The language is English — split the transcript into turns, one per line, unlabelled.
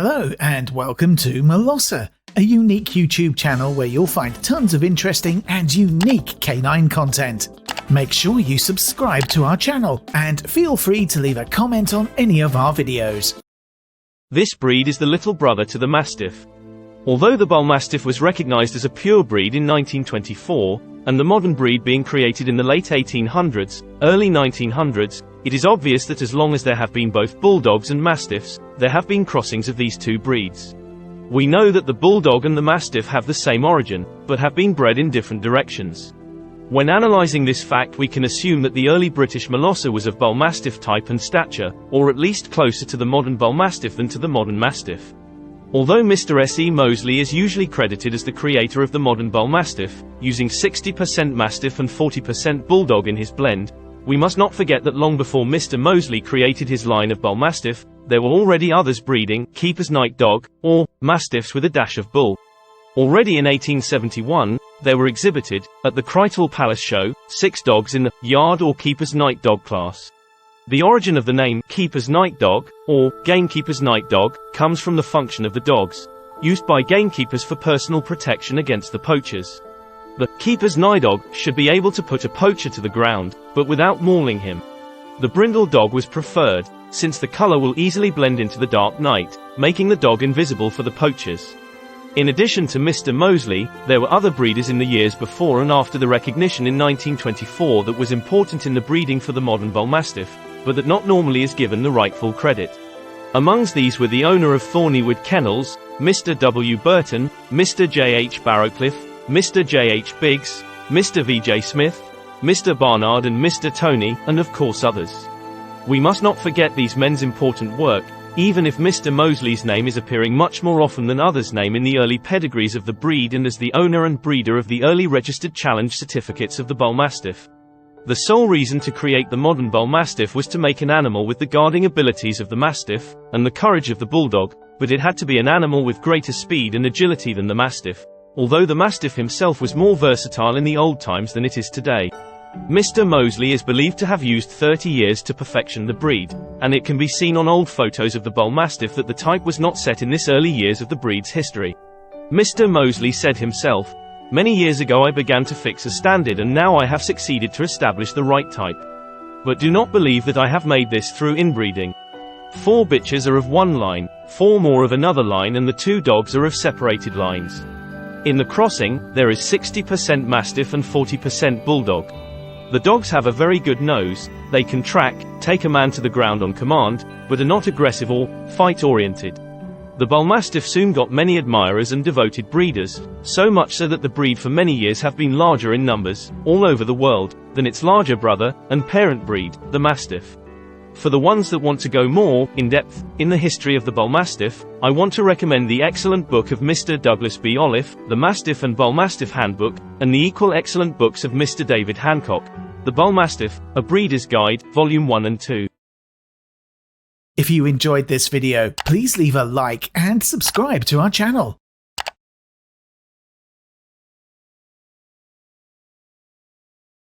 Hello and welcome to Molosser, a unique YouTube channel where you'll find tons of interesting and unique canine content. Make sure you subscribe to our channel and feel free to leave a comment on any of our videos.
This breed is the little brother to the Mastiff. Although the Bullmastiff was recognized as a pure breed in 1924, and the modern breed being created in the late 1800s, early 1900s, it is obvious that as long as there have been both bulldogs and mastiffs, there have been crossings of these two breeds. We know that the bulldog and the mastiff have the same origin, but have been bred in different directions. When analyzing this fact, we can assume that the early British Molosser was of Bullmastiff type and stature, or at least closer to the modern Bullmastiff than to the modern Mastiff. Although Mr. S.E. Moseley is usually credited as the creator of the modern Bullmastiff, using 60% Mastiff and 40% Bulldog in his blend, we must not forget that long before Mr. Moseley created his line of Bullmastiff, there were already others breeding Keeper's Night Dog, or Mastiffs with a dash of Bull. Already in 1871, there were exhibited, at the Crichton Palace Show, 6 dogs in the Yard or Keeper's Night Dog class. The origin of the name Keeper's Night Dog, or Gamekeeper's Night Dog, comes from the function of the dogs, used by gamekeepers for personal protection against the poachers. The Keeper's Night Dog should be able to put a poacher to the ground, but without mauling him. The brindle dog was preferred, since the color will easily blend into the dark night, making the dog invisible for the poachers. In addition to Mr. Moseley, there were other breeders in the years before and after the recognition in 1924 that was important in the breeding for the modern Bullmastiff, but that not normally is given the rightful credit. Amongst these were the owner of Thornywood Kennels, Mr. W. Burton, Mr. J. H. Barrowcliff, Mr. J. H. Biggs, Mr. V. J. Smith, Mr. Barnard and Mr. Tony, and of course others. We must not forget these men's important work, even if Mr. Moseley's name is appearing much more often than others' name in the early pedigrees of the breed and as the owner and breeder of the early registered challenge certificates of the Bullmastiff. The sole reason to create the modern Bullmastiff was to make an animal with the guarding abilities of the Mastiff, and the courage of the Bulldog, but it had to be an animal with greater speed and agility than the Mastiff, although the Mastiff himself was more versatile in the old times than it is today. Mr. Moseley is believed to have used 30 years to perfection the breed, and it can be seen on old photos of the Bullmastiff that the type was not set in this early years of the breed's history. Mr. Moseley said himself, "Many years ago I began to fix a standard and now I have succeeded to establish the right type. But do not believe that I have made this through inbreeding. 4 bitches are of one line, 4 more of another line and the 2 dogs are of separated lines. In the crossing, there is 60% Mastiff and 40% Bulldog. The dogs have a very good nose, they can track, take a man to the ground on command, but are not aggressive or fight-oriented. The Bullmastiff soon got many admirers and devoted breeders, so much so that the breed for many years have been larger in numbers, all over the world, than its larger brother and parent breed, the Mastiff. For the ones that want to go more in-depth in the history of the Bullmastiff, I want to recommend the excellent book of Mr. Douglas B. Olive, The Mastiff and Bullmastiff Handbook, and the equal excellent books of Mr. David Hancock, The Bullmastiff, A Breeder's Guide, Volume 1 and 2.
If you enjoyed this video, please leave a like and subscribe to our channel.